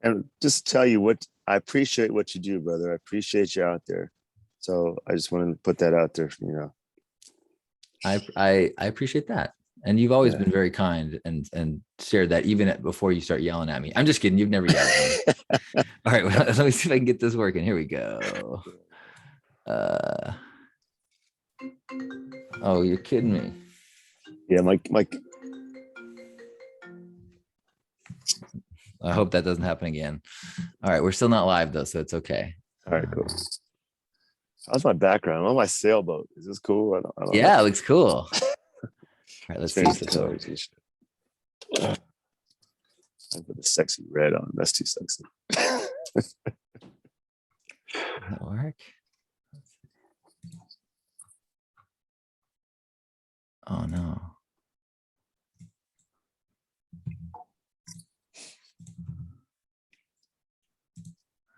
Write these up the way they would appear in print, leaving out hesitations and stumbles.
And just tell you what I appreciate what you do, brother. I appreciate you out there. So I just wanted to put that out there, I appreciate that. And you've always Yeah. been very kind and shared that even before you start yelling at me. I'm just kidding. You've never yelled at me. All right, well, let me see if I can get this working. Here we go. Oh, you're kidding me. Yeah, Mike. I hope that doesn't happen again. All right, we're still not live though, so it's okay. All right, cool. How's my background? I'm on my sailboat. Is this cool? I don't Yeah, know. it looks cool. All right, let's see if this works. I put the sexy red on. That's too sexy. That'll work. Oh no.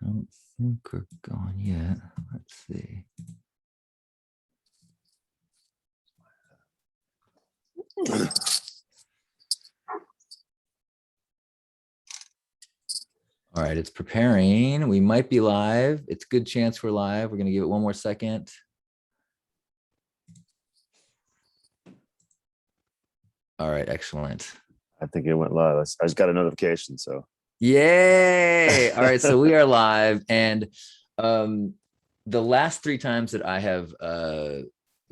I don't think we're going yet. Let's see. All right, it's preparing. We might be live. It's a good chance we're live. We're going to give it one more second. All right, excellent. I think it went live. I just got a notification, so. Yay! All right, so we are live, and the last 3 times that I have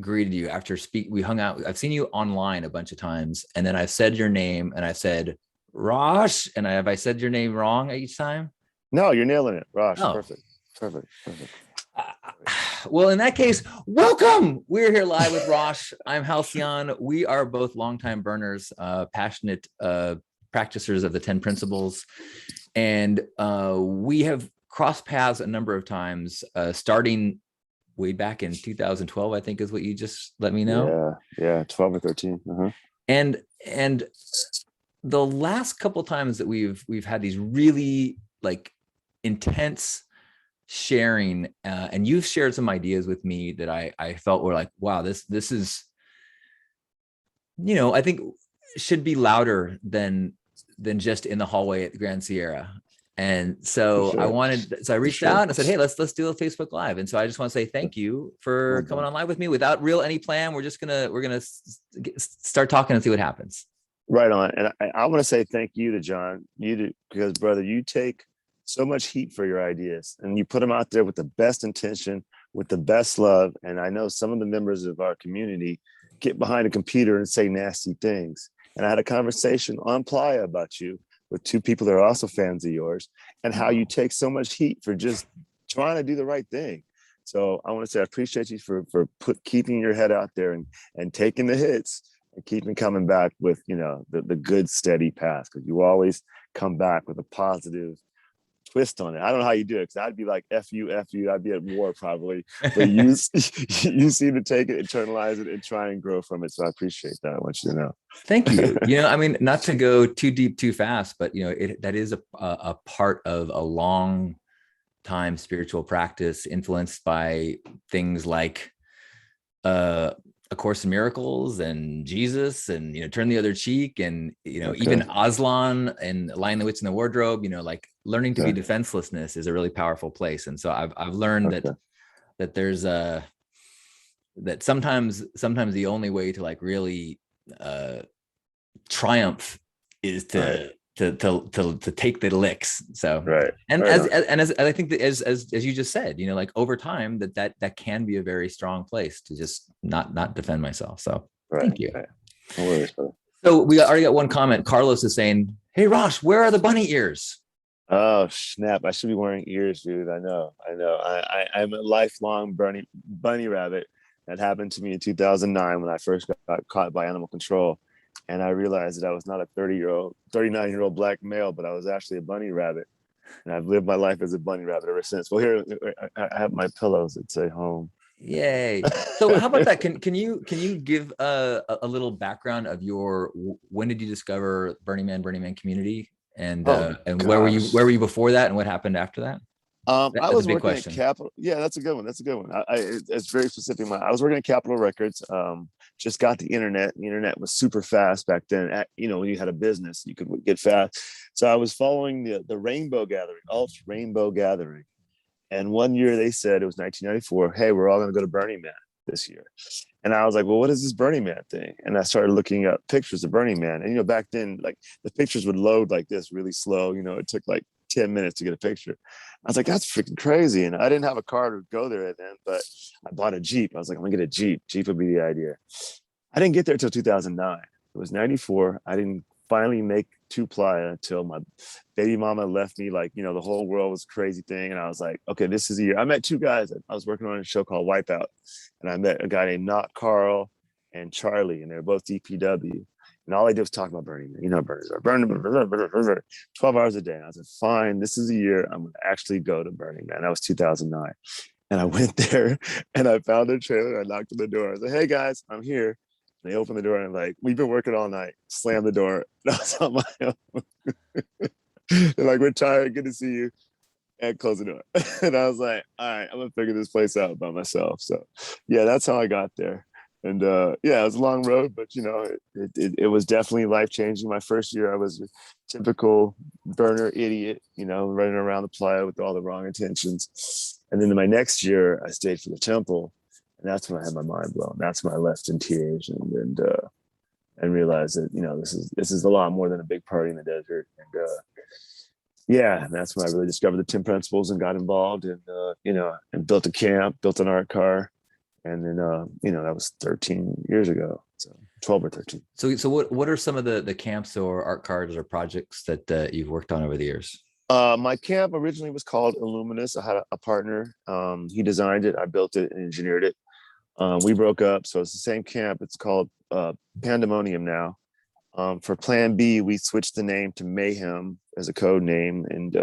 greeted you after we hung out. I've seen you online a bunch of times, and then I've said your name, and I said Rach, and have I said your name wrong each time? No, you're nailing it, Rach. Oh. Perfect. Well, in that case, welcome. We're here live with Rach. I'm Halcyon. We are both longtime burners, passionate practitioners of the 10 principles. And we have crossed paths a number of times, starting way back in 2012, I think is what you just let me know. Yeah, 12 or 13. Uh-huh. And the last couple of times that we've had these really like intense sharing, and you've shared some ideas with me that I felt were like, wow, this is, I think should be louder than just in the hallway at the Grand Sierra. And so sure. I reached out and I said, hey, let's do a Facebook Live. And so I just want to say thank you for coming on live with me without any plan. We're gonna start talking and see what happens. Right on. And I want to say thank you to John, because brother, you take so much heat for your ideas and you put them out there with the best intention, with the best love. And I know some of the members of our community get behind a computer and say nasty things. And I had a conversation on Playa about you with 2 people that are also fans of yours, and how you take so much heat for just trying to do the right thing. So I want to say I appreciate you for keeping your head out there and taking the hits and keeping coming back with the good steady path, because you always come back with a positive twist on it. I don't know how you do it, because I'd be like F you, I'd be at war probably, but you seem to take it, internalize it, and try and grow from it. So I appreciate that. I want you to know. Thank you. I mean, not to go too deep too fast, but that is a part of a long time spiritual practice influenced by things like A Course in Miracles and Jesus and, Turn the Other Cheek and, even Aslan and Lion, the Witch, and the Wardrobe, like learning to be defenselessness is a really powerful place. And so I've learned that there's that sometimes the only way to like really triumph is to take the licks. So as I think that as you just said, like over time that can be a very strong place to just not defend myself. So thank you. No worries, brother. So we already got one comment. Carlos is saying, hey Rach, where are the bunny ears? Oh snap, I should be wearing ears, dude. I know. I'm a lifelong bunny rabbit. That happened to me in 2009 when I first got caught by animal control. And I realized that I was not a 39-year-old black male, but I was actually a bunny rabbit. And I've lived my life as a bunny rabbit ever since. Well, here I have my pillows that say home. Yay. So how about that? Can you give a little background of when did you discover Burning Man community? And where were you before that, and what happened after that? I That's a was big working at question. Capitol. Yeah, that's a good one. That's a good one. It's very specific. I was working at Capitol Records. Just got the internet. The internet was super fast back then. When you had a business, you could get fast. So I was following the Rainbow Gathering, Ultra Rainbow Gathering. And one year they said, it was 1994. Hey, we're all going to go to Burning Man this year. And I was like, well, what is this Burning Man thing? And I started looking up pictures of Burning Man. And back then, like the pictures would load like this really slow. It took like 10 minutes to get a picture. I was like, that's freaking crazy. And I didn't have a car to go there then, but I bought a Jeep. I was like, I'm gonna get a Jeep. Jeep would be the idea. I didn't get there until 2009. It was 94. I didn't finally make two playa until my baby mama left me. Like, the whole world was a crazy thing. And I was like, okay, this is a year. I met two guys. I was working on a show called Wipeout. And I met a guy named Not Carl and Charlie, and they're both DPW. And all I did was talk about Burning Man. Burning 12 hours a day. And I was like, fine, this is a year I'm going to actually go to Burning Man. That was 2009. And I went there and I found their trailer. I knocked on the door. I was like, hey guys, I'm here. And they opened the door and like, we've been working all night. Slam the door. And I was on my own. They're like, we're tired. Good to see you. And close the door. And I was like, all right, I'm going to figure this place out by myself. So yeah, that's how I got there. And yeah, it was a long road, but it was definitely life changing. My first year, I was a typical burner idiot, running around the playa with all the wrong intentions. And then in my next year, I stayed for the temple, and that's when I had my mind blown. That's when I left in tears and realized that this is a lot more than a big party in the desert. And yeah, that's when I really discovered the 10 principles and got involved, and built a camp, built an art car. And then, that was 13 years ago, so 12 or 13. So what are some of the camps or art cards or projects that you've worked on over the years? My camp originally was called Illuminous. I had a partner. He designed it. I built it and engineered it. We broke up, so it's the same camp. It's called Pandemonium now. For Plan B, we switched the name to Mayhem as a code name, and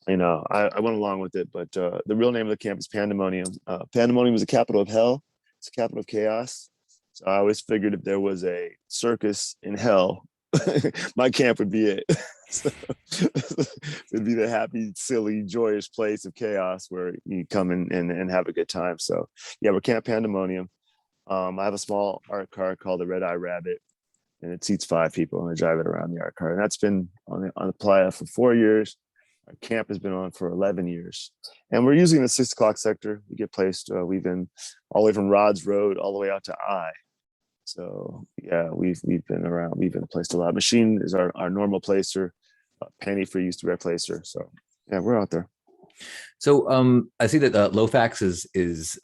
I went along with it, but the real name of the camp is Pandemonium. Pandemonium is the capital of hell. It's the capital of chaos. So I always figured if there was a circus in hell, my camp would be it. So, it'd be the happy, silly, joyous place of chaos where you come in and have a good time. So yeah, we're Camp Pandemonium. I have a small art car called the Red Eye Rabbit, and it seats 5 people, and I drive it around the art car. And that's been on the playa for 4 years. Our camp has been on for 11 years, and we're using the 6 o'clock sector. We get placed. We've been all the way from Rods Road all the way out to I. So yeah, we've been around. We've been placed a lot. Machine is our normal placer. Penny for used to rare placer. So yeah, we're out there. So I see that Lofax is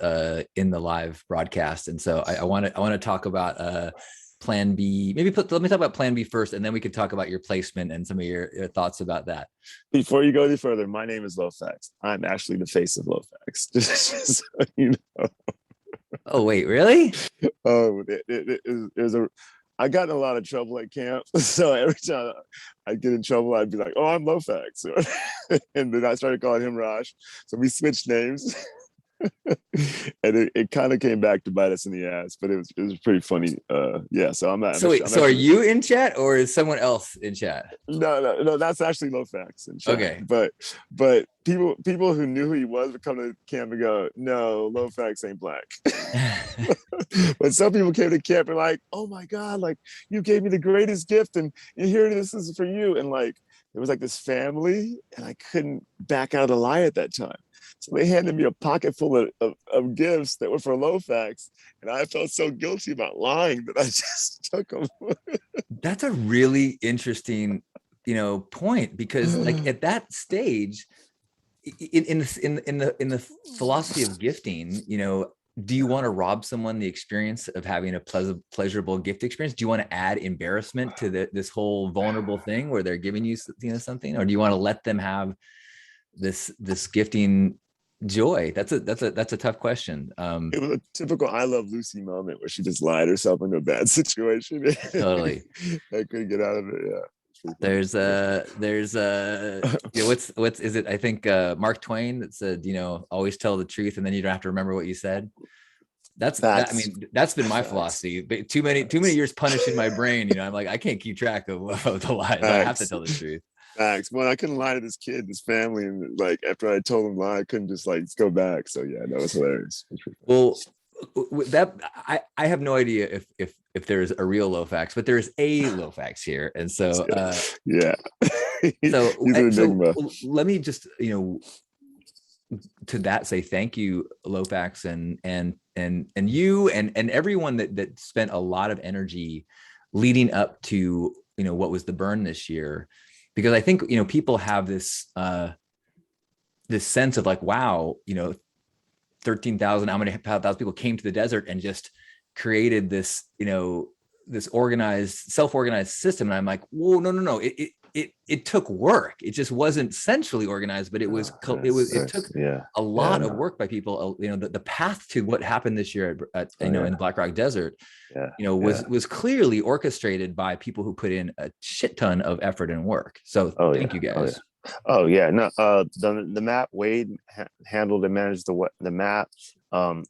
in the live broadcast, and so I want to talk about Plan B. Let me talk about Plan B first, and then we could talk about your placement and some of your thoughts about that. Before you go any further, my name is Lofax. I'm actually the face of Lofax. Just so you know. Oh wait, really? Oh, I got in a lot of trouble at camp. So every time I'd get in trouble, I'd be like, oh, I'm Lofax. And then I started calling him Rach. So we switched names. And it kind of came back to bite us in the ass, but it was pretty funny. Yeah, so I'm not. So wait, so are you in chat or is someone else in chat? No, that's actually Lofax in chat. Okay, but people who knew who he was would come to camp and go, no, Lofax ain't black. But some people came to camp and like, oh my god, like you gave me the greatest gift, and here this is for you, and like it was like this family, and I couldn't back out of the lie at that time. So they handed me a pocket full of gifts that were for Lofax, and I felt so guilty about lying that I just took them. That's a really interesting, point, because like at that stage, in the philosophy of gifting, do you want to rob someone the experience of having a pleasurable gift experience? Do you want to add embarrassment to this whole vulnerable thing where they're giving you something, or do you want to let them have this gifting joy? That's a tough question. It was a typical I Love Lucy moment where she just lied herself into a bad situation. Totally. I couldn't get out of it. Yeah. There's what's is it? I think Mark Twain that said, always tell the truth and then you don't have to remember what you said. I mean, that's been my philosophy. But too many years punishing my brain. You know, I'm like, I can't keep track of the lies. I have to tell the truth. Facts. Well, I couldn't lie to this kid, this family, and like after I told him lie, I couldn't just like go back. So yeah, that was hilarious. Well, with that, I have no idea if there's a real Lofax, but there's a Lofax here, and so yeah. He's so an enigma. let me just to that say thank you, Lofax, and you and everyone that spent a lot of energy leading up to what was the burn this year, because I think people have this this sense of like, wow, 13,000, how many thousand people came to the desert and just created this this organized, self-organized system. And I'm like, whoa, no, it took work. It just wasn't centrally organized, but it took a lot of work by people. The path to what happened this year in the Black Rock Desert, was clearly orchestrated by people who put in a shit ton of effort and work. So thank you guys. No, the map, Wade handled and managed the map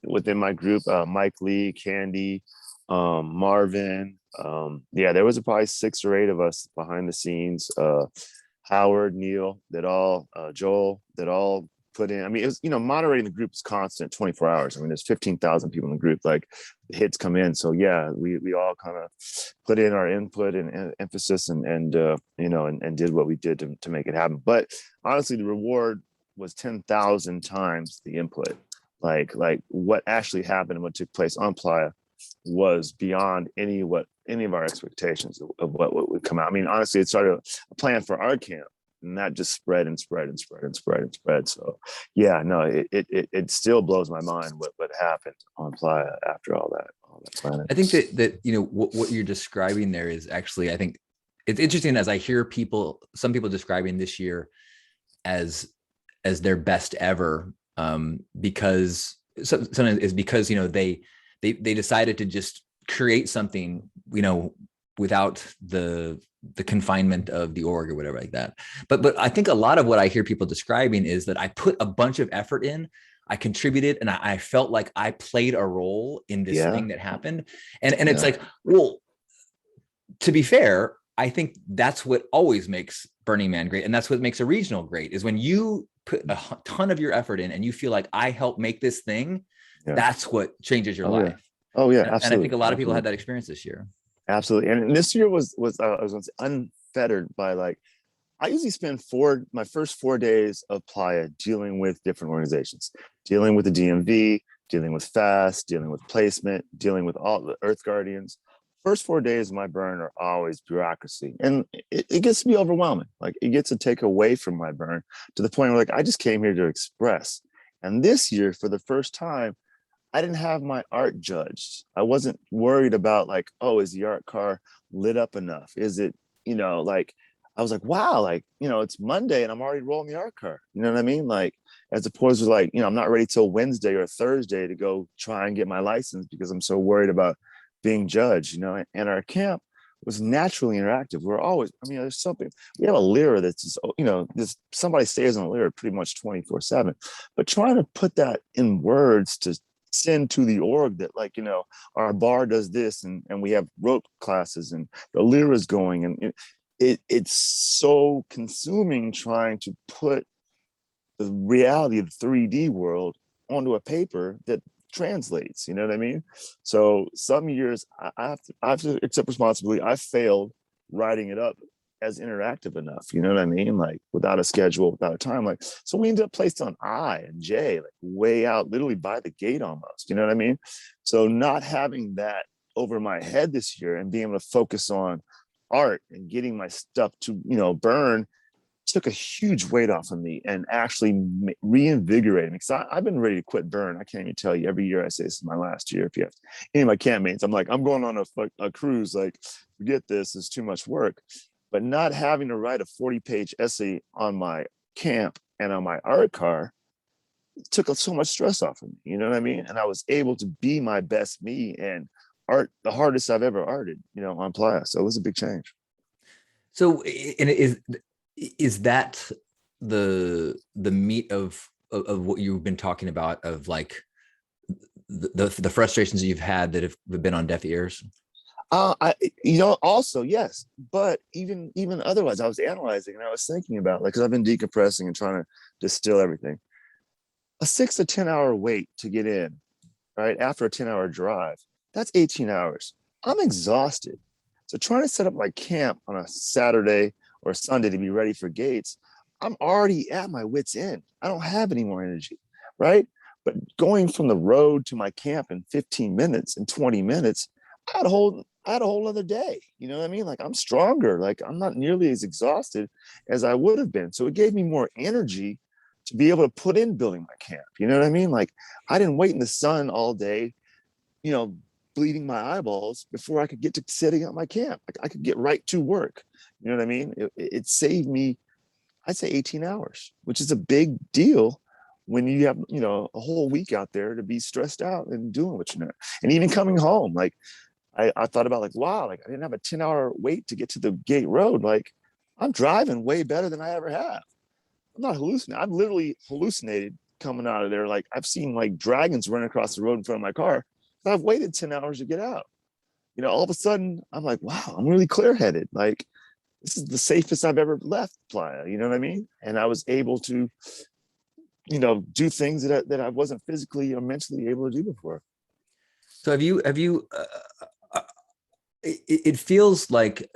within my group. Mike Lee, Candy, Marvin, there was probably 6 or 8 of us behind the scenes. Howard, Neil, Joel, that all put in. I mean, it was, moderating the group is constant 24 hours. I mean, there's 15,000 people in the group, like the hits come in. So yeah, we all kind of put in our input and emphasis and did what we did to make it happen. But honestly, the reward was 10,000 times the input. Like what actually happened and what took place on Playa was beyond any of our expectations of what would come out. I mean, honestly, it started a plan for our camp, and that just spread and spread and spread and spread and spread. So yeah, no, it still blows my mind what happened on Playa after all that planning. I think that what you're describing there is actually, I think it's interesting as I hear some people describing this year as their best ever, because sometimes it's because they decided to just create something, without the confinement of the org or whatever like that. But I think a lot of what I hear people describing is that I put a bunch of effort in, I contributed, and I felt like I played a role in this thing that happened. And it's like, well, to be fair, I think that's what always makes Burning Man great. And that's what makes a regional great, is when you put a ton of your effort in and you feel like I helped make this thing. That's what changes your life. Oh yeah, absolutely. And I think a lot of people had that experience this year. Absolutely. And this year was I was unfettered by, like, I usually spend my first 4 days of Playa dealing with different organizations, dealing with the DMV, dealing with FAST, dealing with placement, dealing with all the Earth Guardians. First 4 days of my burn are always bureaucracy. And it gets to be overwhelming. Like, it gets to take away from my burn to the point where, like, I just came here to express. And this year, for the first time, I didn't have my art judged. I wasn't worried about, like, oh, is the art car lit up enough? Is it, I was like, wow, like, it's Monday and I'm already rolling the art car. You know what I mean? Like, as opposed to, like, I'm not ready till Wednesday or Thursday to go try and get my license because I'm so worried about being judged, and our camp was naturally interactive. We're always, there's something, we have a lyra that's just, somebody stays on a lyra pretty much 24/7, but trying to put that in words to send to the org that, like, our bar does this and we have rope classes and the lyra's going, and it's so consuming trying to put the reality of the 3D world onto a paper that translates, you know what I mean? So some years I have to accept responsibility. I failed writing it up as interactive enough, you know what I mean? Like, without a schedule, without a time, like, so we ended up placed on I and J, like way out, literally by the gate almost, you know what I mean? So not having that over my head this year and being able to focus on art and getting my stuff to, burn, took a huge weight off of me and actually reinvigorated me, because I've been ready to quit burn. I can't even tell you. Every year I say this is my last year. If you have any of my campmates, I'm like, I'm going on a cruise. Like, forget this. It's too much work. But not having to write a 40-page essay on my camp and on my art car took so much stress off of me. You know what I mean? And I was able to be my best me and art the hardest I've ever arted, on Playa. So it was a big change. So, and is that the meat of what you've been talking about, of like the frustrations that you've had that have been on deaf ears? I, also yes, but even otherwise, I was analyzing and I was thinking about like, because I've been decompressing and trying to distill everything. A 6 to 10 hour wait to get in, right after a 10 hour drive, that's 18 hours. I'm exhausted. So trying to set up my camp on a Saturday or Sunday to be ready for gates, I'm already at my wit's end. I don't have any more energy, right? But going from the road to my camp in 15 minutes and 20 minutes, I had a whole other day. You know what I mean? Like I'm stronger. Like I'm not nearly as exhausted as I would have been. So it gave me more energy to be able to put in building my camp. You know what I mean? Like I didn't wait in the sun all day, you know, bleeding my eyeballs before I could get to setting up my camp. Like I could get right to work. You know what I mean? It saved me, I'd say 18 hours, which is a big deal when you have, a whole week out there to be stressed out and doing what you're doing. And even coming home, like I thought about like, wow, like I didn't have a 10-hour wait to get to the gate road. Like I'm driving way better than I ever have. I'm not hallucinating. I've literally hallucinated coming out of there. Like I've seen like dragons run across the road in front of my car. I've waited 10 hours to get out. All of a sudden I'm like, wow, I'm really clear headed. Like this is the safest I've ever left Playa. You know what I mean? And I was able to, do things that I wasn't physically or mentally able to do before. So have you it feels like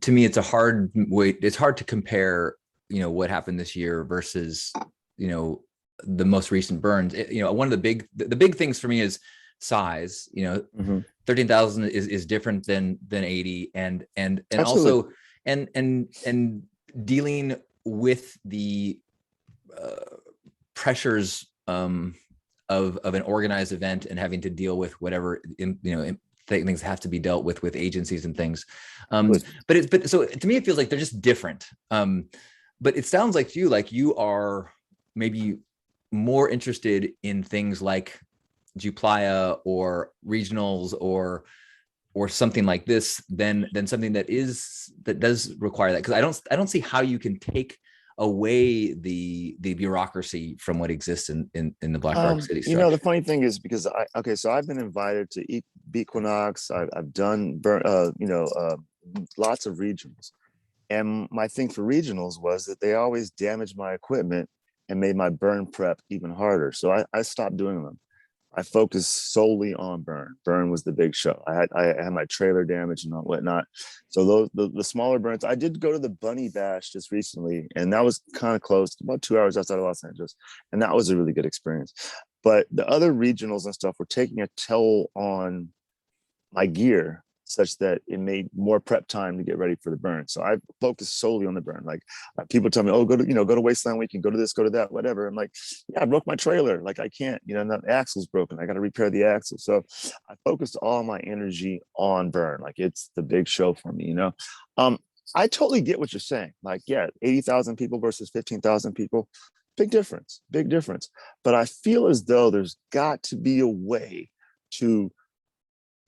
to me it's a hard way, it's hard to compare what happened this year versus the most recent burns. One of the big things for me is size. 13,000 is different than 80, and Absolutely. also and dealing with the pressures of an organized event and having to deal with whatever things have to be dealt with agencies and things. But so to me it feels like they're just different. But it sounds like you are maybe more interested in things like Juplaya or regionals or something like this than something that does require that, because I don't see how you can take away the bureaucracy from what exists in the Black Rock City structure. The funny thing is because so I've been invited to Equinox. I've done lots of regionals, and my thing for regionals was that they always damaged my equipment and made my burn prep even harder. So I stopped doing them. I focused solely on burn. Burn was the big show. I had my trailer damaged and whatnot. So the smaller burns. I did go to the Bunny Bash just recently, and that was kind of close, about 2 hours outside of Los Angeles, and that was a really good experience. But the other regionals and stuff were taking a toll on my gear, such that it made more prep time to get ready for the burn. So I focused solely on the burn. Like people tell me, oh, go to Wasteland Weekend, go to this, go to that, whatever. I'm like, yeah, I broke my trailer. Like I can't, the axle's broken. I got to repair the axle. So I focused all my energy on burn. Like it's the big show for me, I totally get what you're saying. Like, yeah, 80,000 people versus 15,000 people. Big difference, big difference. But I feel as though there's got to be a way to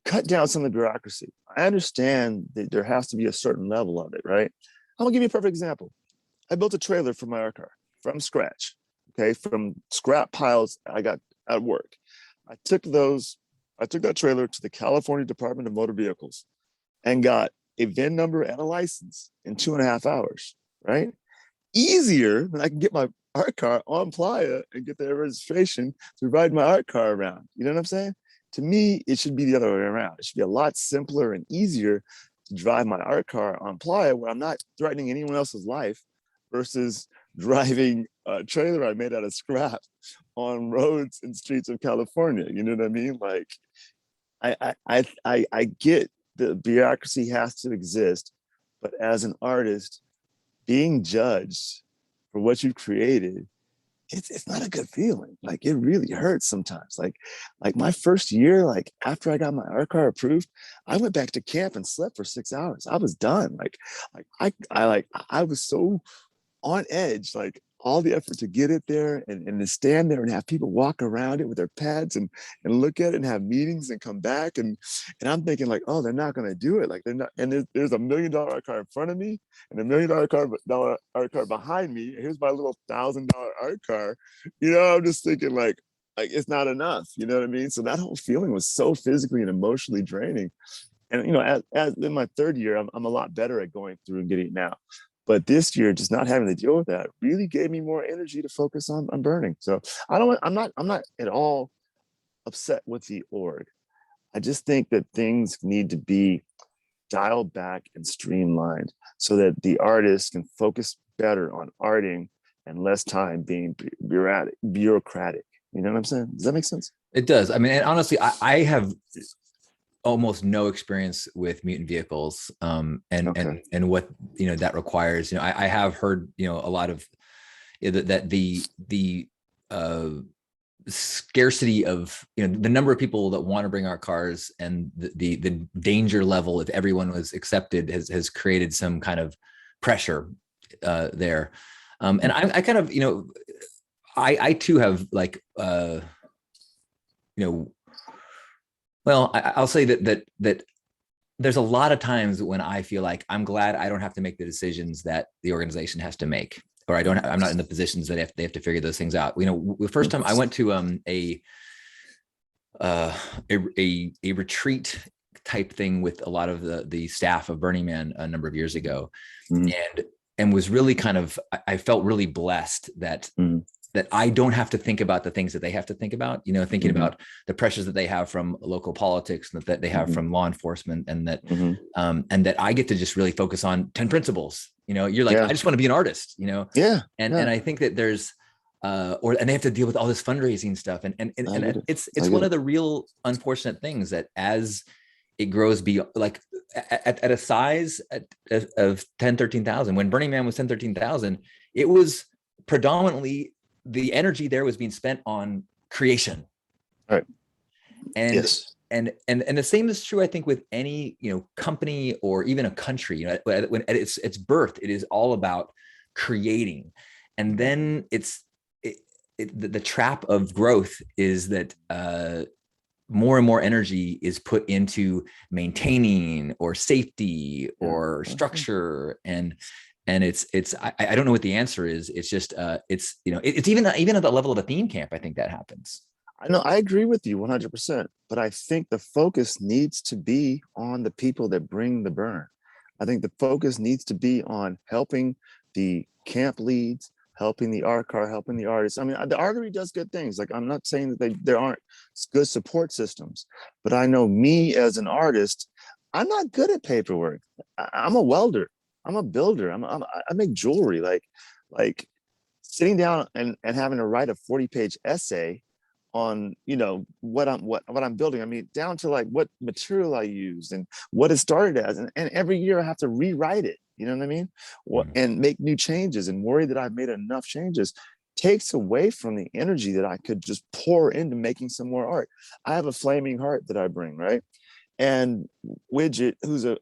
cut down some of the bureaucracy. I understand that there has to be a certain level of it, right? I'm gonna give you a perfect example. I built a trailer for my art car from scratch, okay, from scrap piles I got at work. I took that trailer to the California Department of Motor Vehicles and got a VIN number and a license in 2.5 hours, right? Easier than I can get my art car on Playa and get their registration to ride my art car around. You know what I'm saying? To me, it should be the other way around. It should be a lot simpler and easier to drive my art car on Playa where I'm not threatening anyone else's life versus driving a trailer I made out of scrap on roads and streets of California. You know what I mean? Like, I get the bureaucracy has to exist, but as an artist, being judged for what you've created, it's not a good feeling. Like it really hurts sometimes. Like my first year, like after I got my art car approved, I went back to camp and slept for 6 hours. I was done. I was so on edge, like all the effort to get it there and to stand there and have people walk around it with their pads and look at it and have meetings and come back. And I'm thinking like, oh, they're not going to do it. Like they're not. And there's $1 million art car in front of me and $1 million art car behind me. And here's my little $1,000 art car. I'm just thinking like, like it's not enough. You know what I mean? So that whole feeling was so physically and emotionally draining. And you know, as in my third year, I'm a lot better at going through and getting it now. But this year, just not having to deal with that really gave me more energy to focus on burning. So I'm not at all upset with the org. I just think that things need to be dialed back and streamlined so that the artist can focus better on arting and less time being bureaucratic. You know what I'm saying? Does that make sense? It does. I mean, and honestly, I have almost no experience with mutant vehicles, and what that requires. I have heard a lot of that the scarcity of the number of people that want to bring our cars, and the danger level if everyone was accepted has created some kind of pressure there. And I kind of I too have like well, I'll say that there's a lot of times when I feel like I'm glad I don't have to make the decisions that the organization has to make, or I'm not in the positions that they have to figure those things out. The first time I went to a retreat type thing with a lot of the staff of Burning Man a number of years ago, and was really I felt really blessed that that I don't have to think about the things that they have to think about, thinking about the pressures that they have from local politics, and that they have from law enforcement, and that I get to just really focus on 10 principles. You're like, I just want to be an artist, and I think that there's and they have to deal with all this fundraising stuff. And it's one of the real unfortunate things that as it grows beyond, like at a size of 10, 13,000, when Burning Man was 10, 13,000, it was predominantly the energy there was being spent on creation. Right. And yes. And the same is true, I think, with any company or even a country. When at its birth, it is all about creating, and then the trap of growth is that more and more energy is put into maintaining or safety or structure, and I don't know what the answer is. It's just it's even at the level of a theme camp. I think that happens. I know, I agree with you 100%, but I think the focus needs to be on the people that bring the burn. I think the focus needs to be on helping the camp leads, helping the art car, helping the artists. I mean, the artery does good things. Like, I'm not saying that there aren't good support systems, but I know me as an artist, I'm not good at paperwork. I'm a welder. I'm a builder. I make jewelry. Like sitting down and having to write a 40-page essay on what I'm building. I mean, down to like what material I used and what it started as, and every year I have to rewrite it. You know what I mean? And make new changes and worry that I've made enough changes takes away from the energy that I could just pour into making some more art. I have a flaming heart that I bring, right? And Widget, who's a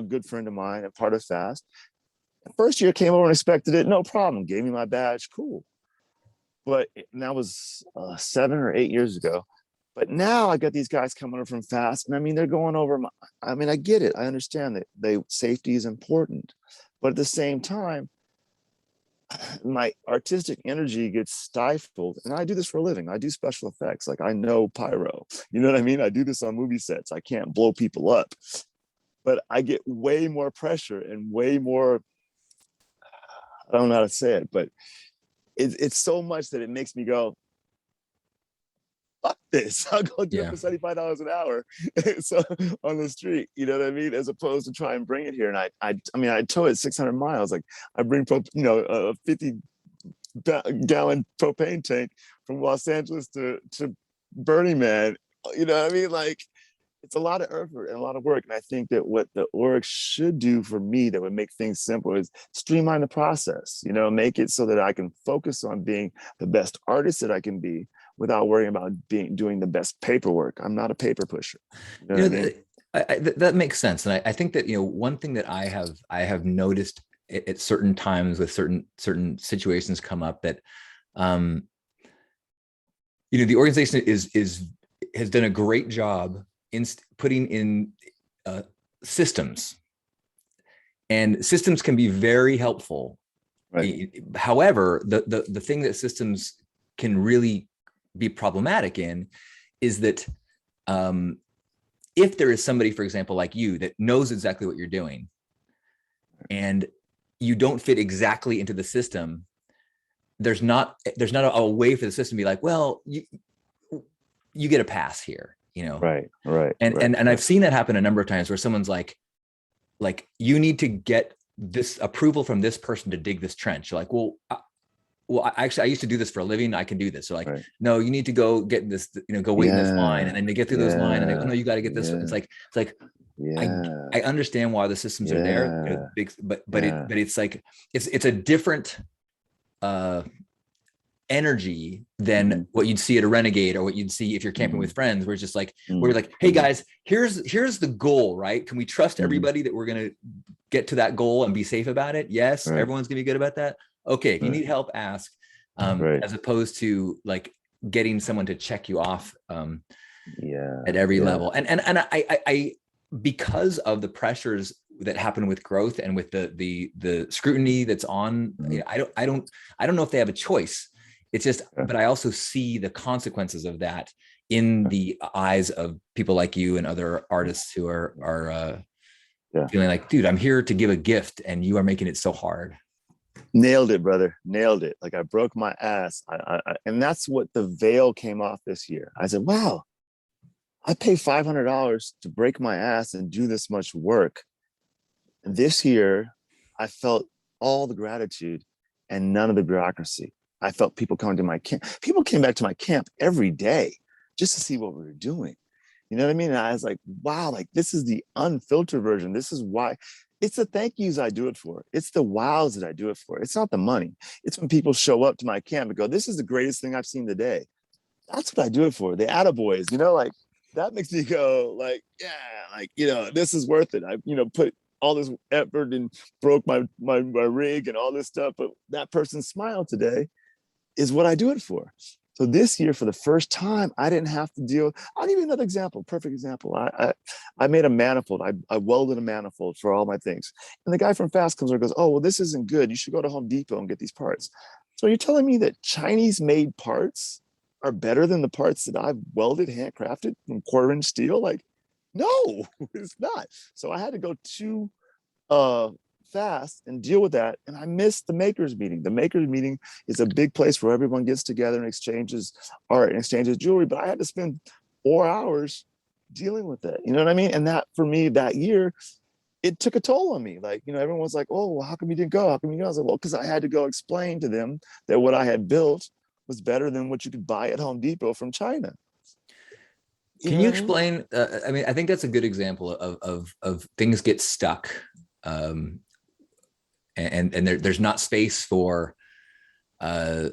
good friend of mine, a part of Fast, first year came over and inspected it, no problem, gave me my badge, cool. But that was 7 or 8 years ago. But now I got these guys coming over from Fast, and I mean, they're going over I mean, I get it. I understand that safety is important. But at the same time, my artistic energy gets stifled. And I do this for a living. I do special effects. Like, I know pyro. You know what I mean? I do this on movie sets. I can't blow people up. But I get way more pressure and way more, I don't know how to say it, but it's so much that it makes me go, fuck this. I'll go do it for $75 an hour so on the street, you know what I mean? As opposed to try and bring it here. And I tow it 600 miles. Like, I bring a 50-gallon propane tank from Los Angeles to Burning Man. You know what I mean? Like, it's a lot of effort and a lot of work. And I think that what the org should do for me that would make things simple is streamline the process, make it so that I can focus on being the best artist that I can be without worrying about doing the best paperwork. I'm not a paper pusher. You know what I mean? That makes sense. And I think that, one thing that I have noticed at certain times with certain situations come up that, the organization has done a great job in putting in systems, and systems can be very helpful. Right. However, the thing that systems can really be problematic in is that if there is somebody, for example, like you, that knows exactly what you're doing and you don't fit exactly into the system, there's not a way for the system to be like, well, you get a pass here, you know? Right. And I've seen that happen a number of times where someone's like, you need to get this approval from this person to dig this trench. You're like, I used to do this for a living. I can do this. So like, no, you need to go get this, go wait in this line. And then they get through those line and they, oh no, you got to get this. It's like, I understand why the systems are there, but it's like, it's a different, energy than what you'd see at a Renegade or what you'd see if you're camping with friends, where it's just like, we're like, hey guys, here's the goal, right? Can we trust everybody that we're going to get to that goal and be safe about it? Yes. Everyone's gonna be good about that. Okay. If you need help, ask, as opposed to like getting someone to check you off, at every level. And I, because of the pressures that happen with growth and with the scrutiny that's on, I don't know if they have a choice. It's just, but I also see the consequences of that in the eyes of people like you and other artists who are feeling like, dude, I'm here to give a gift and you are making it so hard. Nailed it, brother. Nailed it. Like I broke my ass. And that's what the veil came off this year. I said, wow, I paid $500 to break my ass and do this much work. And this year, I felt all the gratitude and none of the bureaucracy. I felt people coming to my camp. People came back to my camp every day just to see what we were doing. You know what I mean? And I was like, wow, like this is the unfiltered version. This is why. It's the thank yous I do it for. It's the wows that I do it for. It's not the money. It's when people show up to my camp and go, this is the greatest thing I've seen today. That's what I do it for. The attaboys, like that makes me go like, yeah, like, this is worth it. I, put all this effort and broke my rig and all this stuff. But that person's smile today is what I do it for. So this year, for the first time, I didn't have to deal. I'll give you another example, perfect example. I made a manifold. I welded a manifold for all my things. And the guy from Fast comes over and goes, oh, well, this isn't good. You should go to Home Depot and get these parts. So you're telling me that Chinese made parts are better than the parts that I've welded, handcrafted from 1/4-inch steel? Like, no, it's not. So I had to go to Fast and deal with that. And I missed the makers meeting. The makers meeting is a big place where everyone gets together and exchanges art and exchanges jewelry. But I had to spend 4 hours dealing with it. You know what I mean? And that for me that year, it took a toll on me. Like, everyone's like, oh, well, how come you didn't go? How come you go? I was like, well, because I had to go explain to them that what I had built was better than what you could buy at Home Depot from China. Can you explain? I think that's a good example of things get stuck. And there's not space for the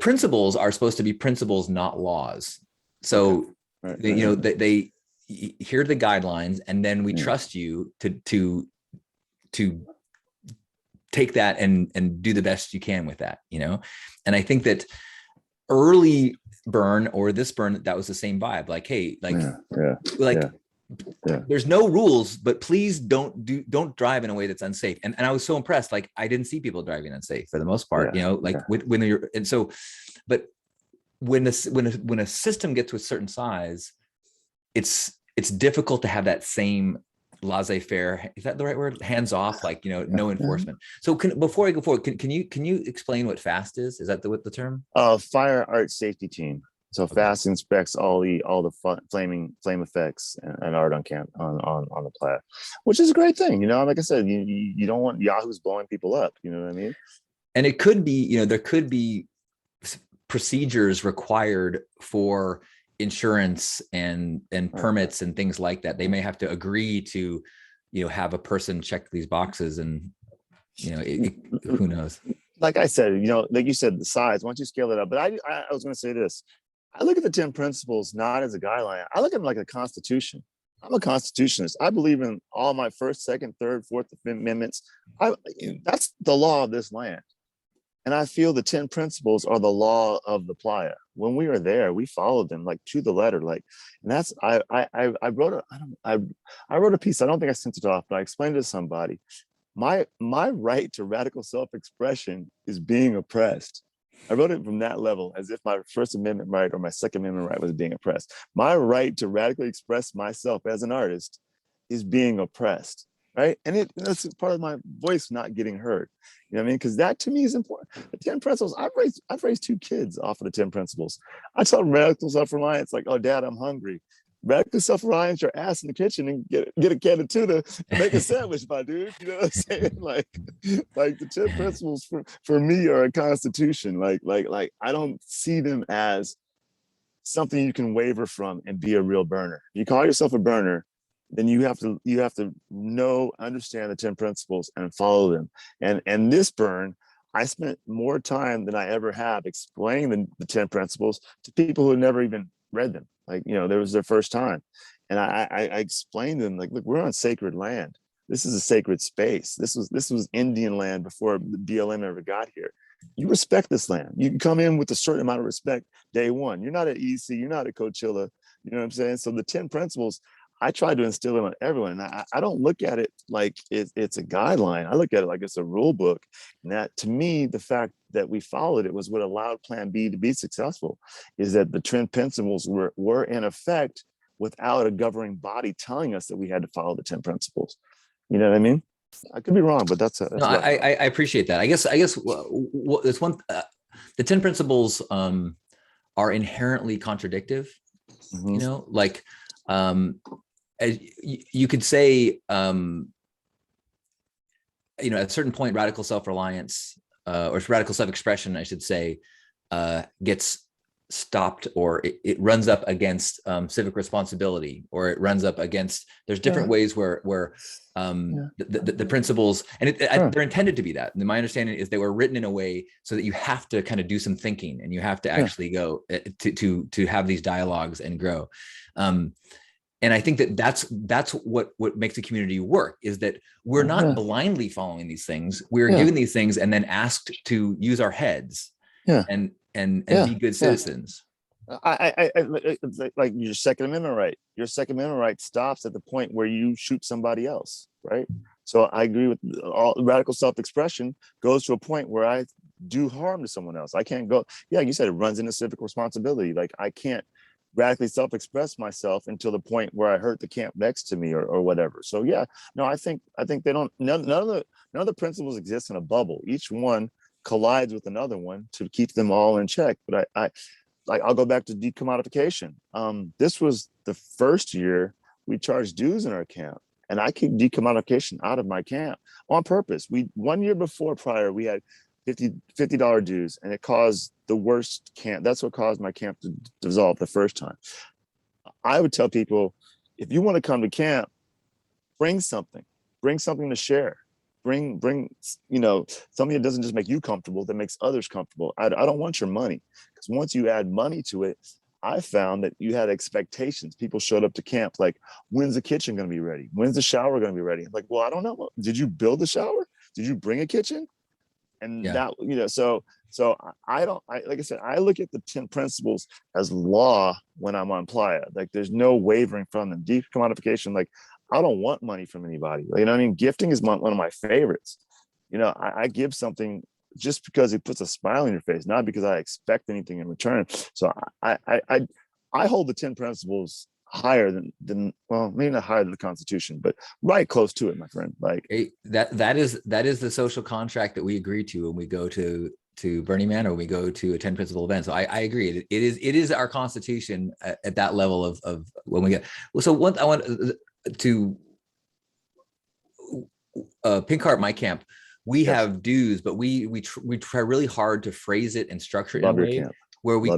principles are supposed to be principles, not laws. So they here are the guidelines, and then we trust you to take that and do the best you can with that, and I think that early burn or this burn, that was the same vibe. Like, hey, there's no rules, but please don't drive in a way that's unsafe. And I was so impressed. Like, I didn't see people driving unsafe for the most part, when you're, and so, but when a system gets to a certain size, it's difficult to have that same laissez-faire, is that the right word? Hands off, like, no enforcement. So before I go forward, can you explain what FAST is? Is that the term? Fire Art Safety Team. So FAST inspects all the flame effects and art on the plat, which is a great thing. Like I said, you don't want yahoos blowing people up. You know what I mean? And it could be, there could be procedures required for insurance and permits and things like that. They may have to agree to, have a person check these boxes, and who knows? Like I said, like you said, the size. Once you scale it up, but I was going to say this. I look at the 10 principles not as a guideline. I look at them like a constitution. I'm a constitutionalist. I believe in all my first, second, third, fourth amendments. That's the law of this land. And I feel the 10 principles are the law of the playa. When we were there, we followed them like to the letter. Like, and that's I wrote a piece. I don't think I sent it off, but I explained it to somebody. My right to radical self-expression is being oppressed. I wrote it from that level, as if my First Amendment right or my Second Amendment right was being oppressed. My right to radically express myself as an artist is being oppressed, right? And that's part of my voice not getting heard. You know what I mean? Because that to me is important. The 10 principles. I've raised 2 kids off of the 10 principles. I tell radical self-reliance, like, oh, Dad, I'm hungry. Radical self-reliance, your ass in the kitchen and get a can of tuna and make a sandwich, my dude. You know what I'm saying? Like the 10 principles for me are a constitution. Like I don't see them as something you can waver from and be a real burner. You call yourself a burner, then you have to understand the 10 principles and follow them. And this burn, I spent more time than I ever have explaining the 10 principles to people who never even read them. Like, there was their first time. And I explained to them, like, look, we're on sacred land. This is a sacred space. This was Indian land before the BLM ever got here. You respect this land. You can come in with a certain amount of respect day one. You're not at EC, you're not at Coachella. You know what I'm saying? So the 10 principles, I try to instill them on everyone. And I don't look at it like it's a guideline. I look at it like it's a rule book. And that, to me, the fact that we followed it was what allowed Plan B to be successful, is that the 10 principles were in effect without a governing body telling us that we had to follow the 10 principles. You know what I mean? I could be wrong, but that's No, I appreciate that. I guess there's one. The 10 principles are inherently contradictive. Mhm. Like as you could say, at a certain point, radical self-reliance or radical self-expression, I should say, gets stopped, or it runs up against civic responsibility, or it runs up against, there's different ways where the principles, and they're intended to be that. And my understanding is they were written in a way so that you have to kind of do some thinking, and you have to actually go to have these dialogues and grow. And I think that's what makes the community work, is that we're not blindly following these things. We're given these things and then asked to use our heads and be good citizens. I like your Second Amendment right. Your Second Amendment right stops at the point where you shoot somebody else, right? So I agree with all radical self-expression goes to a point where I do harm to someone else. I can't go. Yeah, you said it runs into civic responsibility. Like, I can't radically self-express myself until the point where I hurt the camp next to me or whatever. So yeah, no, I think they don't. None of the principles exist in a bubble. Each one collides with another one to keep them all in check. But I'll go back to decommodification. This was the first year we charged dues in our camp, and I kicked decommodification out of my camp on purpose. 1 year prior, we had $50 dues, and it caused the worst camp. That's what caused my camp to dissolve the first time. I would tell people, if you want to come to camp, bring something to share. Bring something that doesn't just make you comfortable, that makes others comfortable. I don't want your money, because once you add money to it, I found that you had expectations. People showed up to camp like, when's the kitchen going to be ready? When's the shower going to be ready? I'm like, well, I don't know. Did you build the shower? Did you bring a kitchen? And that, so I don't, like I said, I look at the 10 principles as law when I'm on Playa. Like, there's no wavering from them. Decommodification, like, I don't want money from anybody. You know what I mean? Gifting is one of my favorites. I give something just because it puts a smile on your face, not because I expect anything in return. So I hold the 10 principles higher than well, maybe not higher than the Constitution, but right close to it, my friend. Like, that is the social contract that we agree to when we go to Burning Man, or when we go to a 10 principle event. So I agree. It is our Constitution at that level of when we get. Well, so one, I want to Pink Heart, my camp, we have dues, but we try really hard to phrase it and structure it in a way where we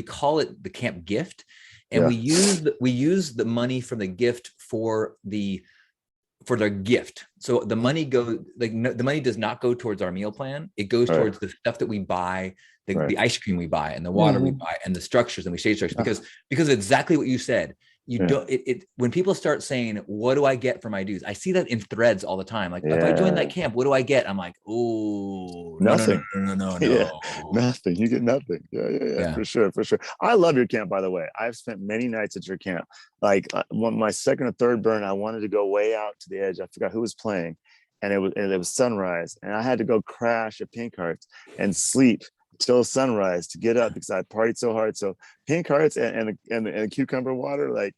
call it the camp gift. And we use the money from the gift for their gift. So the money the money does not go towards our meal plan. It goes towards the stuff that we buy, the ice cream we buy, and the water we buy, and the structures, and we shade structures, because of exactly what you said. Don't when people start saying, what do I get for my dues? I see that in threads all the time. Like, if I join that camp, what do I get? I'm like, oh, nothing. No. Nothing. You get nothing. Yeah. For sure. I love your camp, by the way. I've spent many nights at your camp. Like, my second or third burn, I wanted to go way out to the edge. I forgot who was playing, and it was sunrise, and I had to go crash at Pink Hearts and sleep till sunrise to get up because I partied so hard. So pink hearts and cucumber water like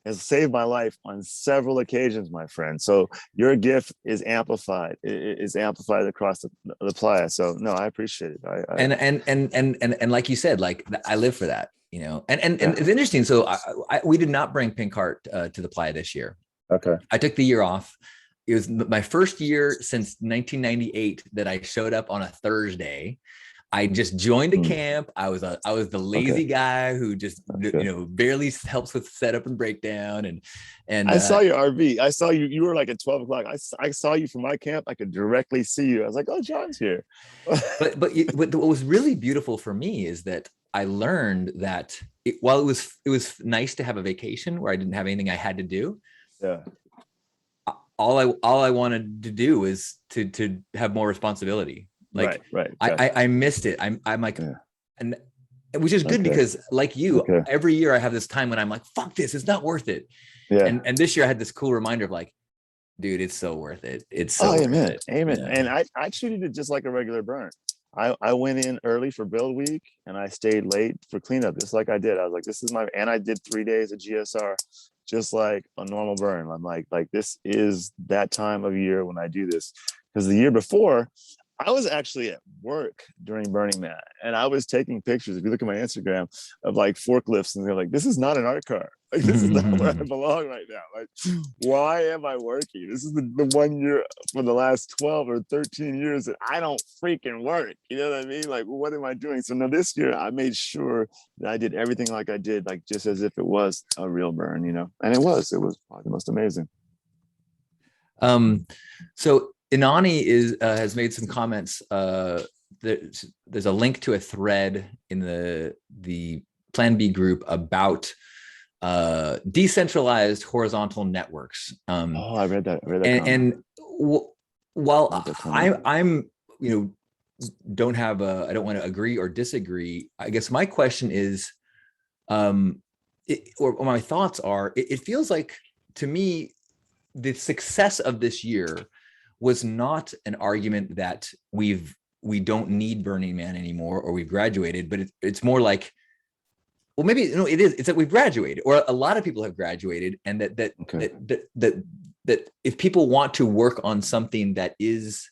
has saved my life on several occasions, my friend. So your gift is amplified. Is amplified across the playa. So no, I appreciate it. And like you said, like I live for that, you know. And Yeah. it's interesting. So we did not bring pink heart to the playa this year. Okay. I took the year off. It was my first year since 1998 that I showed up on a Thursday. I just joined a camp. I was the lazy guy who just barely helps with setup and breakdown. And I saw your RV. I saw you. You were like at 12 o'clock. I saw you from my camp. I could directly see you. I was like, oh, John's here. but what was really beautiful for me is that I learned that while it was nice to have a vacation where I didn't have anything I had to do. Yeah. All I wanted to do was to have more responsibility. Like right. I missed it. I'm like, and which is good because like you, every year I have this time when I'm like, fuck this, it's not worth it. Yeah. And this year I had this cool reminder of like, dude, it's so worth it. It's so amen. Amen. Yeah. And I treated it just like a regular burn. I went in early for build week and I stayed late for cleanup, just like I did. I was like, this is and I did 3 days of GSR, just like a normal burn. I'm like this is that time of year when I do this. Because the year before, I was actually at work during Burning Man and I was taking pictures. If you look at my Instagram of like forklifts and they're like, this is not an art car. Like, this is not where I belong right now. Like, why am I working? This is the 1 year for the last 12 or 13 years that I don't freaking work. You know what I mean? Like, what am I doing? So now this year I made sure that I did everything like I did, like just as if it was a real burn, you know? And it was probably the most amazing. So Inani has made some comments. There's a link to a thread in the Plan B group about decentralized horizontal networks. I read that. While I'm don't have I don't want to agree or disagree. I guess my question is, or my thoughts are, it feels like to me the success of this year was not an argument that we don't need Burning Man anymore or we've graduated, but it's more like, well, maybe it is. It's that we've graduated, or a lot of people have graduated, and that if people want to work on something that is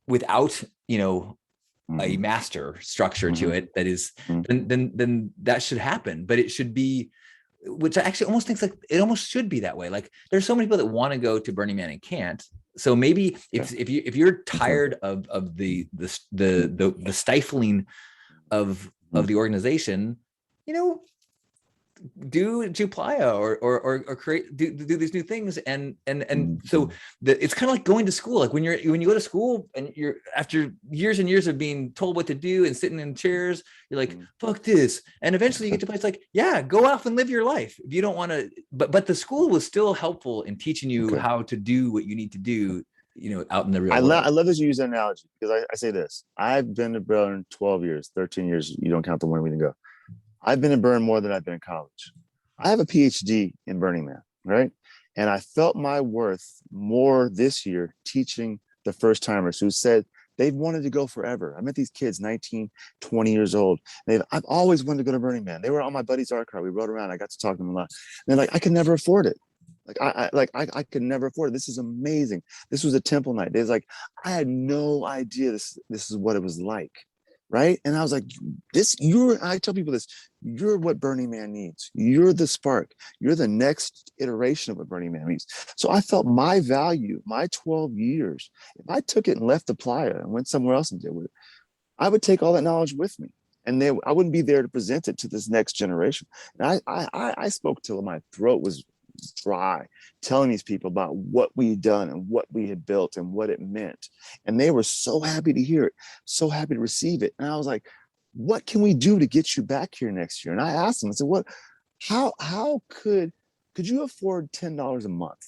without a master structure to it, that is, then that should happen. But it should be, which I actually almost think like it almost should be that way. Like there's so many people that want to go to Burning Man and can't. So maybe if you're tired of the stifling of the organization, do playa or create do these new things and so it's kind of like going to school. Like when you go to school and you're after years and years of being told what to do and sitting in chairs, you're like, fuck this, and eventually you get to a place like, yeah, go off and live your life. If you don't want to, but the school was still helpful in teaching you how to do what you need to do, out in the real world. I love that you use that analogy because I say this. I've been to Burn 12 years, 13 years. You don't count the one we didn't go. I've been in Burn more than I've been in college. I have a PhD in Burning Man, right? And I felt my worth more this year teaching the first timers who said they've wanted to go forever. I met these kids, 19, 20 years old. I've always wanted to go to Burning Man. They were on my buddy's art car. We rode around. I got to talk to them a lot. And they're like, I could never afford it. I could never afford it. This is amazing. This was a temple night. They was like, I had no idea this is what it was like. Right. And I was like, I tell people this, you're what Burning Man needs. You're the spark. You're the next iteration of what Burning Man needs. So I felt my value, my 12 years, if I took it and left the playa and went somewhere else and did with it, I would take all that knowledge with me. And I wouldn't be there to present it to this next generation. And I spoke till my throat was dry, telling these people about what we'd done and what we had built and what it meant. And they were so happy to hear it, so happy to receive it. And I was like, what can we do to get you back here next year? And I asked them, I said, how could you afford $10 a month?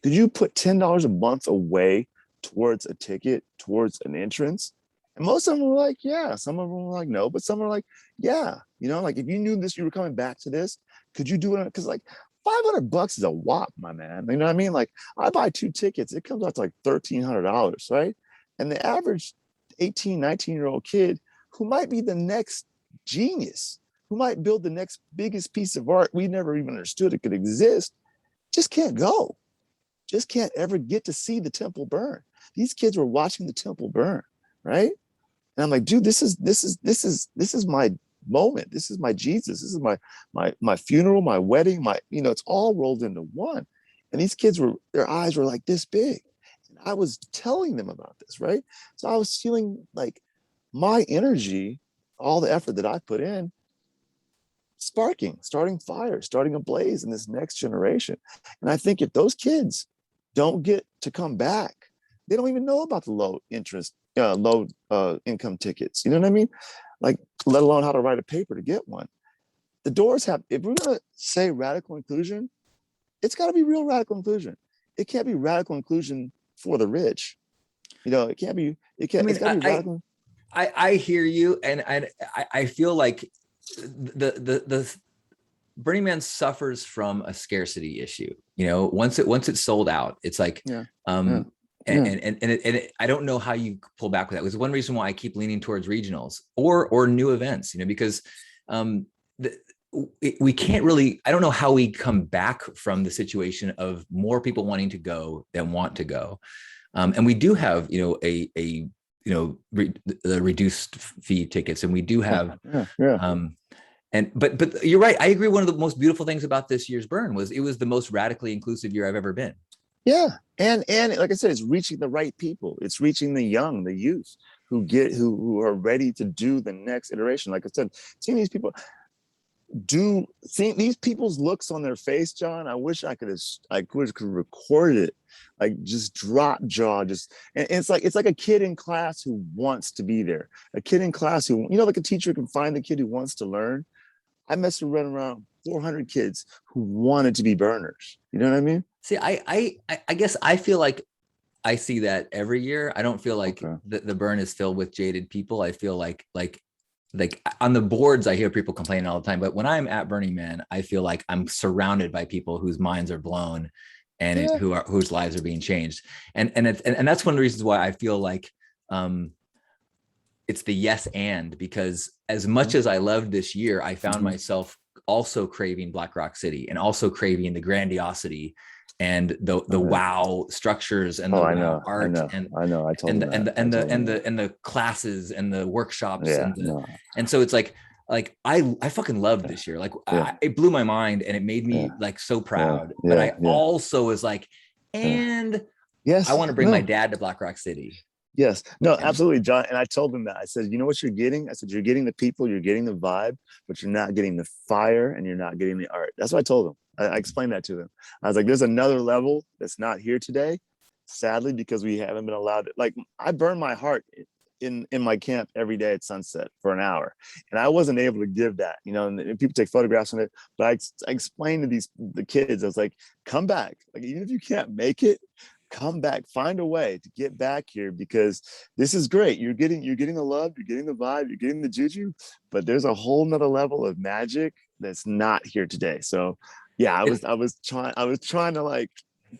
Could you put $10 a month away towards a ticket, towards an entrance? And most of them were like, yeah. Some of them were like, no, but some were like, yeah. Like if you knew this, you were coming back to this, could you do it? Because like $500 is a whop, my man. You know what I mean? Like I buy 2 tickets, it comes out to like $1,300, right? And the average 18, 19-year-old kid who might be the next genius, who might build the next biggest piece of art we never even understood it could exist, just can't go, just can't ever get to see the temple burn. These kids were watching the temple burn, right? And I'm like, dude, this is my moment. This is my Jesus. This is my funeral, my wedding, it's all rolled into one. And these kids their eyes were like this big. And I was telling them about this, right? So I was feeling like my energy, all the effort that I put in, starting fire, starting a blaze in this next generation. And I think if those kids don't get to come back, they don't even know about the low income tickets. You know what I mean? Like, let alone how to write a paper to get one. The doors have, if we're gonna say radical inclusion, it's gotta be real radical inclusion. It can't be radical inclusion for the rich. It's gotta be radical. I hear you. And I feel like the Burning Man suffers from a scarcity issue. Once it's sold out, it's like, And I don't know how you pull back with that. It's one reason why I keep leaning towards regionals or new events, because we can't really, I don't know how we come back from the situation of more people wanting to go than want to go. And we do have, the reduced fee tickets, and we do have, but you're right. I agree. One of the most beautiful things about this year's burn was it was the most radically inclusive year I've ever been. Yeah. And like I said, it's reaching the right people. It's reaching the young, the youth who are ready to do the next iteration. Like I said, seeing these people seeing these people's looks on their face, John, I wish I could record it, like just drop jaw, and it's like a kid in class who wants to be there. A kid in class who, like a teacher can find the kid who wants to learn. I must have run around 400 kids who wanted to be burners. You know what I mean? See, I guess I feel like I see that every year. I don't feel like the burn is filled with jaded people. I feel like on the boards, I hear people complaining all the time. But when I'm at Burning Man, I feel like I'm surrounded by people whose minds are blown and whose lives are being changed. And that's one of the reasons why I feel like it's the yes and, because as much as I loved this year, I found myself also craving Black Rock City and also craving the grandiosity and the wow structures and the wow art and the classes and the workshops and so it's like I fucking loved this year. Like it blew my mind and it made me like so proud. But I also was like, and yes, I want to bring my dad to Black Rock City. Yes, no, absolutely, John. And I told him that. I said, you know what you're getting? I said, you're getting the people, you're getting the vibe, but you're not getting the fire and you're not getting the art. That's what I told him. I explained that to them. I was like, there's another level that's not here today, sadly, because we haven't been allowed to. Like, I burn my heart in my camp every day at sunset for an hour. And I wasn't able to give that, and people take photographs on it. But I explained to the kids, I was like, come back. Like, even if you can't make it, come back, find a way to get back here, because this is great. You're getting the love, you're getting the vibe, you're getting the juju, but there's a whole nother level of magic that's not here today. So yeah, I was trying to like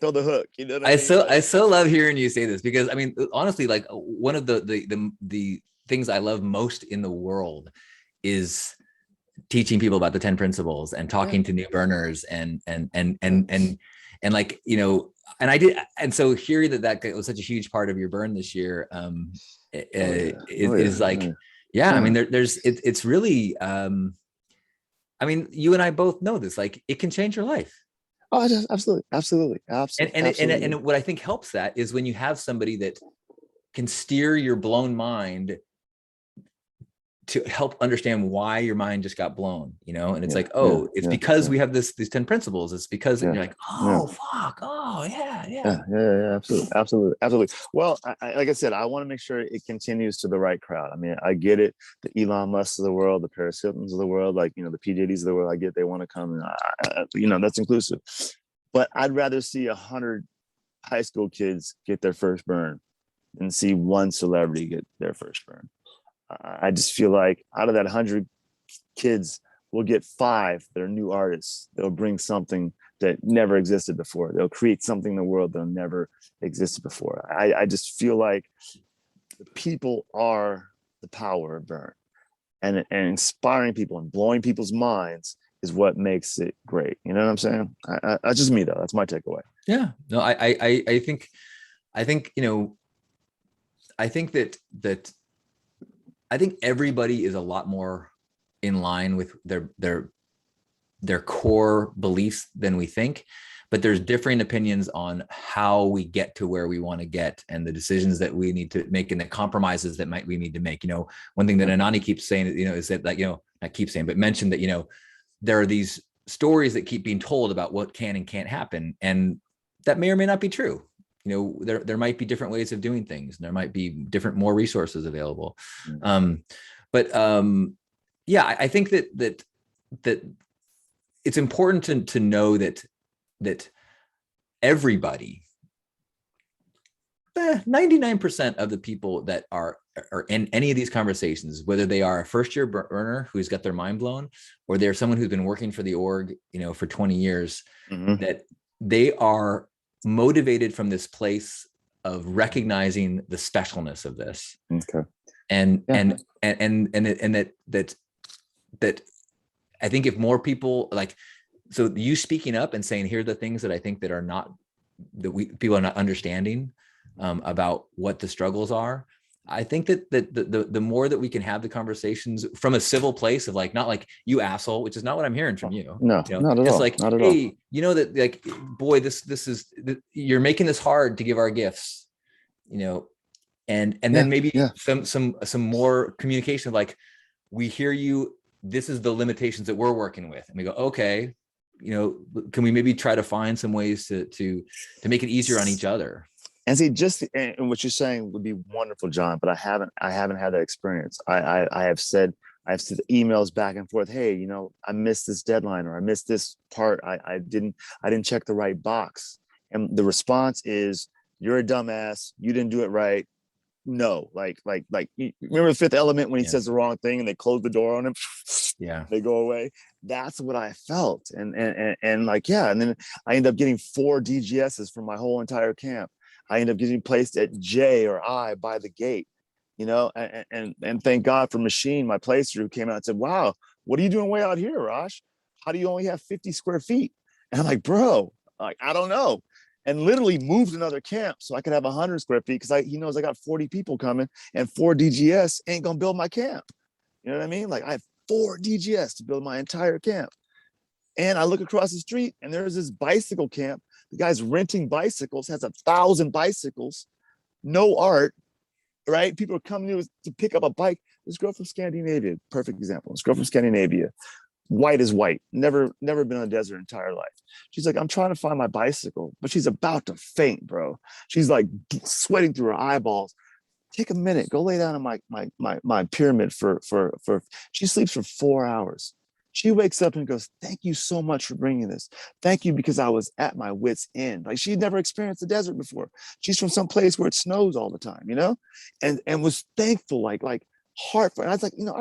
throw the hook, you know what I mean? I so love hearing you say this, because I mean, honestly, like one of the things I love most in the world is teaching people about the 10 principles and talking to new burners and like, and I did. And so hearing that was such a huge part of your burn this year is like, I mean, it's really, I mean, you and I both know this, like it can change your life. Oh, absolutely. And what I think helps that is when you have somebody that can steer your blown mind to help understand why your mind just got blown, and it's like, it's because we have these 10 principles. It's because and you're like, fuck. Oh yeah. Absolutely. Well, I like I said, I want to make sure it continues to the right crowd. I mean, I get it. The Elon Musks of the world, the Paris Hiltons of the world, like, the PJDs of the world, I get they want to come, and that's inclusive. But I'd rather see 100 high school kids get their first burn than see one celebrity get their first burn. I just feel like out of that 100 kids, we'll get 5 that are new artists. They'll bring something that never existed before. They'll create something in the world that never existed before. I just feel like The people are the power of Burn, and inspiring people and blowing people's minds is what makes it great. You know what I'm saying? That's just me though. That's my takeaway. Yeah, no, I think, you know, I think that I think everybody is a lot more in line with their core beliefs than we think, but there's differing opinions on how we get to where we want to get and the decisions that we need to make and the compromises that we need to make. You know, one thing that Anani keeps saying, you know, is that, like, you know, not keep saying, but mention that, you know, there are these stories that keep being told about what can and can't happen, and that may or may not be true. You know, there might be different ways of doing things, and there might be different, more resources available. But yeah, I think that it's important to know that everybody, 99% of the people that are in any of these conversations, whether they are a first-year burner who's got their mind blown, or they're someone who's been working for the org, you know, for 20 years, that they are motivated from this place of recognizing the specialness of this. Okay. And that I think if more people, like, so you speaking up and saying, here are the things that I think that are not, that people are not understanding about what the struggles are. I think that the more that we can have the conversations from a civil place of, like, not like, you asshole, which is not what I'm hearing from you. No, you know, not at just all. like, not at hey, all. you know, that, like, boy, this is, you're making this hard to give our gifts, you know, and then maybe some more communication of, like, we hear you, this is the limitations that we're working with, and we go, okay, you know, can we maybe try to find some ways to make it easier on each other? And see, and what you're saying would be wonderful, John, but I haven't had that experience. I have said emails back and forth, hey, you know, I missed this deadline, or I missed this part, I didn't check the right box, and the response is, you're a dumbass, you didn't do it right. No, like you remember the Fifth Element when he says the wrong thing and they close the door on him? Yeah, they go away. That's what I felt, and like, yeah, and then I end up getting 4 DGSs for my whole entire camp. I end up getting placed at J or I by the gate, you know, and thank God for Machine, my placer, who came out and said, wow, what are you doing way out here, Rach? How do you only have 50 square feet? And I'm like, bro, like, I don't know. And literally moved another camp so I could have 100 square feet, because he knows I got 40 people coming, and 4 DGS ain't gonna build my camp. You know what I mean? Like, I have 4 DGS to build my entire camp. And I look across the street and there's this bicycle camp. The guy's renting bicycles, has 1,000 bicycles, no art, right? People are coming to pick up a bike. This girl from Scandinavia, perfect example. This girl from Scandinavia, white as white, never been on a desert her entire life. She's like, I'm trying to find my bicycle, but she's about to faint, bro. She's like sweating through her eyeballs. Take a minute, go lay down on my pyramid for she sleeps for 4 hours. She wakes up and goes, thank you so much for bringing this. Thank you, because I was at my wit's end. Like, she'd never experienced the desert before. She's from some place where it snows all the time, you know, and was thankful, like heartfelt. And I was like, you know,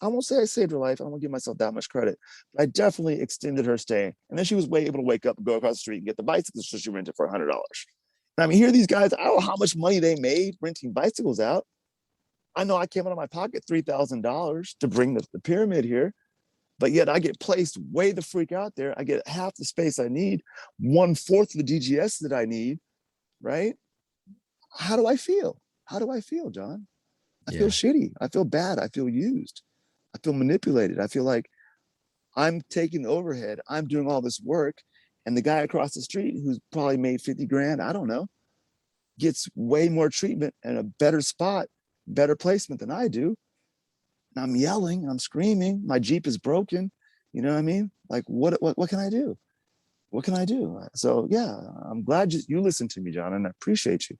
I won't say I saved her life. I don't want to give myself that much credit, but I definitely extended her stay. And then she was able to wake up and go across the street and get the bicycle, so she rented for $100. And I mean, here are these guys, I don't know how much money they made renting bicycles out. I know I came out of my pocket $3,000 to bring the pyramid here, but yet I get placed way the freak out there. I get half the space I need, 1/4 of the DGS that I need, right? How do I feel? How do I feel, John? I feel shitty. I feel bad. I feel used. I feel manipulated. I feel like I'm taking the overhead. I'm doing all this work. And the guy across the street, who's probably made 50 grand, I don't know, gets way more treatment and a better spot, better placement than I do. And I'm yelling, I'm screaming, my Jeep is broken. You know what I mean? Like, what can I do? What can I do? So yeah, I'm glad you listened to me, John, and I appreciate you,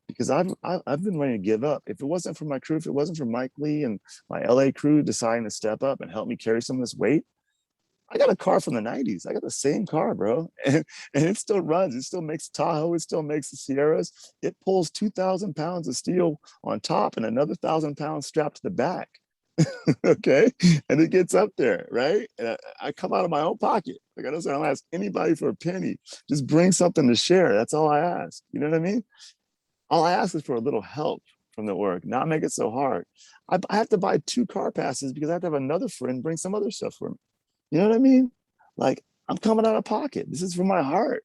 because I've been ready to give up. If it wasn't for my crew, if it wasn't for Mike Lee and my LA crew deciding to step up and help me carry some of this weight, I got a car from the 90s. I got the same car, bro. And it still runs. It still makes Tahoe. It still makes the Sierras. It pulls 2,000 pounds of steel on top and another 1,000 pounds strapped to the back. Okay. And it gets up there, right? And I come out of my own pocket. Like, I don't ask anybody for a penny. Just bring something to share. That's all I ask. You know what I mean? All I ask is for a little help from the org. Not make it so hard. I have to buy 2 car passes because I have to have another friend bring some other stuff for me. You know what I mean? Like, I'm coming out of pocket. This is from my heart.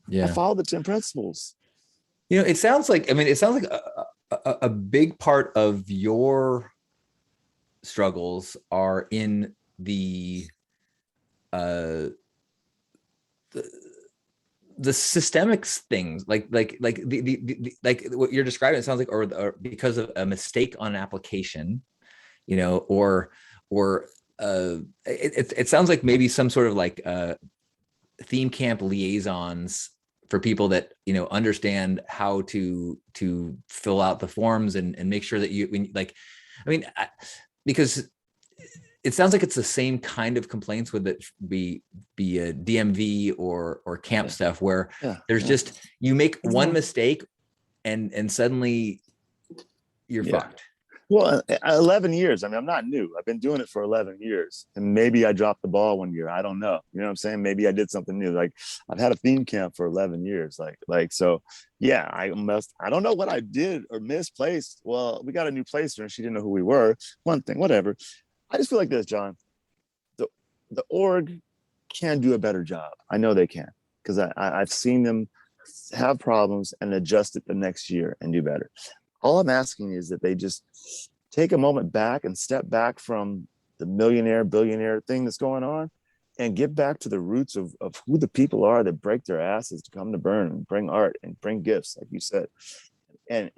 I Yeah. follow the 10 principles. You know, it sounds like, I mean, it sounds like a big part of your struggles are in the uh the systemic things, like the like what you're describing, it sounds like, or because of a mistake on an application, you know, or it sounds like maybe some sort of like theme camp liaisons for people that, you know, understand how to fill out the forms and make sure that you, when, like, I mean, because it sounds like it's the same kind of complaints with it be a DMV or camp stuff, where there's just, you make one mistake and suddenly you're fucked. Well, 11 years. I mean, I'm not new. I've been doing it for 11 years. And maybe I dropped the ball one year. I don't know. You know what I'm saying? Maybe I did something new. Like, I've had a theme camp for 11 years. So yeah, I don't know what I did or misplaced. Well, we got a new placer and she didn't know who we were. One thing, whatever. I just feel like this, John. The org can do a better job. I know they can, because I've seen them have problems and adjust it the next year and do better. All I'm asking is that they just take a moment back and step back from the millionaire, billionaire thing that's going on and get back to the roots of who the people are that break their asses to come to Burn and bring art and bring gifts, like you said, and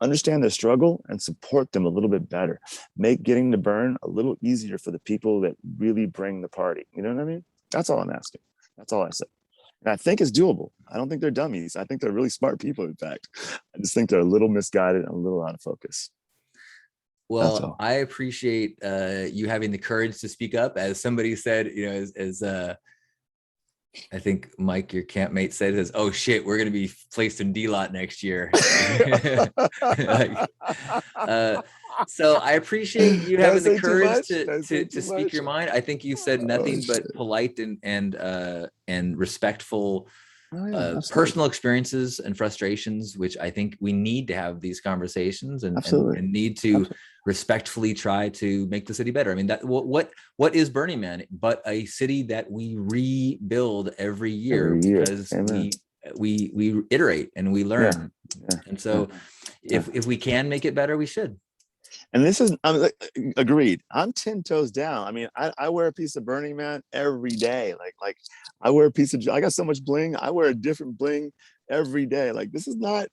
understand their struggle and support them a little bit better. Make getting to Burn a little easier for the people that really bring the party. You know what I mean? That's all I'm asking. That's all I said. And I think it's doable. I don't think they're dummies. I think they're really smart people, in fact. I just think they're a little misguided and a little out of focus. Well, I appreciate you having the courage to speak up. As somebody said, you know, as I think Mike, your campmate, said, "Oh shit, we're gonna be placed in D-Lot next year." So I appreciate you having the courage to speak your mind. I think you've said nothing but polite and respectful personal experiences and frustrations, which I think we need to have these conversations and need to respectfully try to make the city better. I mean, that what is Burning Man but a city that we rebuild every year because we iterate and we learn. And so if we can make it better, we should. And this is, agreed. I'm 10 toes down. I mean, I wear a piece of Burning Man every day. Like I wear a piece of, I got so much bling. I wear a different bling every day. Like, this is not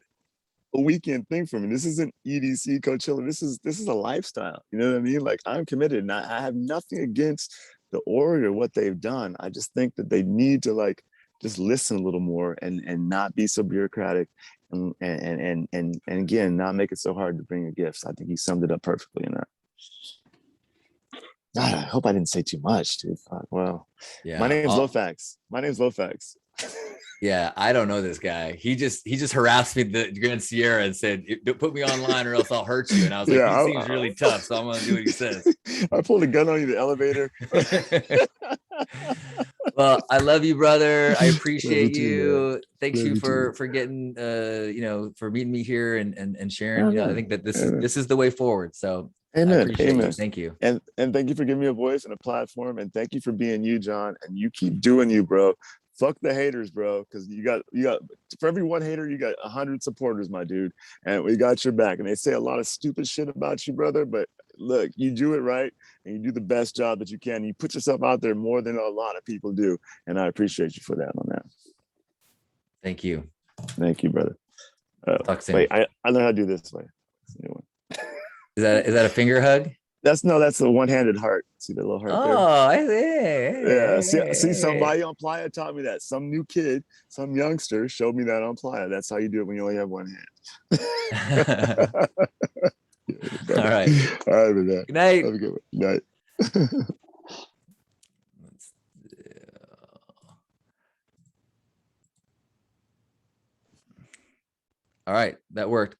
a weekend thing for me. This isn't EDC Coachella. This is a lifestyle. You know what I mean? Like, I'm committed, and I have nothing against the org or what they've done. I just think that they need to, like, just listen a little more and not be so bureaucratic and again, not make it so hard to bring your gifts. I think he summed it up perfectly in that. God, I hope I didn't say too much, dude. Well, yeah. My name's Lofax. Yeah, I don't know this guy. He just harassed me at the Grand Sierra and said, "Put me online or else I'll hurt you." And I was like, "He seems really tough, so I'm gonna do what he says." I pulled a gun on you in the elevator. Well, I love you, brother. I appreciate you. Thanks you for getting for meeting me here and sharing. You know, I think that this is the way forward. So amen. I appreciate you. Thank you. And thank you for giving me a voice and a platform. And thank you for being you, John. And you keep doing you, bro. Fuck the haters, bro. Because you got for every one hater, you got 100 supporters, my dude. And we got your back. And they say a lot of stupid shit about you, brother. But look, you do it right and you do the best job that you can. You put yourself out there more than a lot of people do. And I appreciate you for that on that. Thank you. Thank you, brother. Talk soon. Wait, I learned how to do this way. Is that a finger hug? That's the one-handed heart. See the little heart there? Oh, I see. Yeah. See, somebody on Playa taught me that. Some new kid, some youngster showed me that on Playa. That's how you do it when you only have one hand. All right. All right, man. Good night. Have a good one. Good night. All right, that worked.